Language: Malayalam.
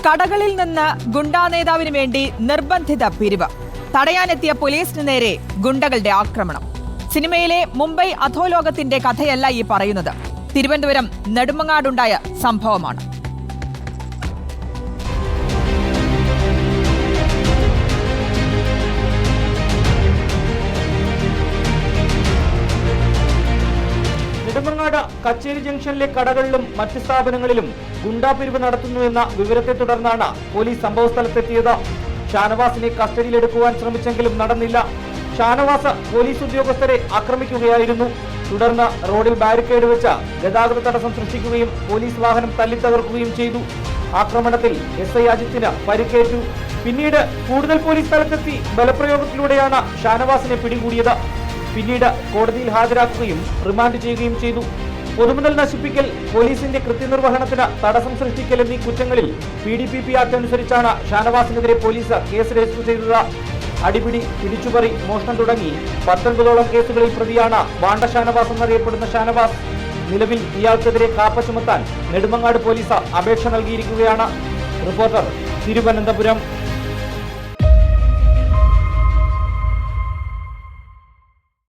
കടകളിൽ നിന്ന് ഗുണ്ടാ നേതാവിന് വേണ്ടി നിർബന്ധിത പിരിവ്. തടയാനെത്തിയ പോലീസിന് നേരെ ഗുണ്ടകളുടെ ആക്രമണം. സിനിമയിലെ മുംബൈ അധോലോകത്തിന്റെ കഥയല്ല ഈ പറയുന്നത്. തിരുവനന്തപുരം നെടുമങ്ങാടുണ്ടായ സംഭവമാണ്. നെടുമങ്ങാട് കച്ചേരി ജംഗ്ഷനിലെ കടകളിലും മറ്റ് സ്ഥാപനങ്ങളിലും ഗുണ്ടാപിരിവ് നടത്തുന്നുവെന്ന വിവരത്തെ തുടർന്നാണ് പോലീസ് സംഭവസ്ഥലത്തെത്തിയത്. ഷാനവാസിനെ കസ്റ്റഡിയിലെടുക്കുവാൻ ശ്രമിച്ചെങ്കിലും നടന്നില്ല. ഷാനവാസ് പോലീസ് ഉദ്യോഗസ്ഥരെ ആക്രമിക്കുകയായിരുന്നു. തുടർന്ന് റോഡിൽ ബാരിക്കേഡ് വെച്ച് ഗതാഗത തടസ്സം സൃഷ്ടിക്കുകയും പോലീസ് വാഹനം തല്ലിത്തകർക്കുകയും ചെയ്തു. ആക്രമണത്തിൽ SI അജിത്തിന് പരിക്കേറ്റു. പിന്നീട് കൂടുതൽ പോലീസ് സ്ഥലത്തെത്തി ബലപ്രയോഗത്തിലൂടെയാണ് ഷാനവാസിനെ പിടികൂടിയത്. പിന്നീട് കോടതിയിൽ ഹാജരാക്കുകയും റിമാൻഡ് ചെയ്യുകയും ചെയ്തു. പൊതുമുതൽ നശിപ്പിക്കൽ, പോലീസിന്റെ കൃത്യനിർവഹണത്തിന് തടസ്സം സൃഷ്ടിക്കൽ എന്നീ കുറ്റങ്ങളിൽ PDPP ആക്ട് അനുസരിച്ചാണ് ഷാനവാസിനെതിരെ പോലീസ് കേസ് രജിസ്റ്റർ ചെയ്തത്. അടിപിടി, പിടിച്ചുപറി, മോഷണം തുടങ്ങി 19ഓളം കേസുകളിൽ പ്രതിയാണ് വാണ്ട ഷാനവാസ് എന്നറിയപ്പെടുന്ന ഷാനവാസ്. നിലവിൽ ഇയാൾക്കെതിരെ കാപ്പ ചുമത്താൻ നെടുമങ്ങാട് പോലീസ് അപേക്ഷ നൽകിയിരിക്കുകയാണ്. റിപ്പോർട്ടർ, തിരുവനന്തപുരം.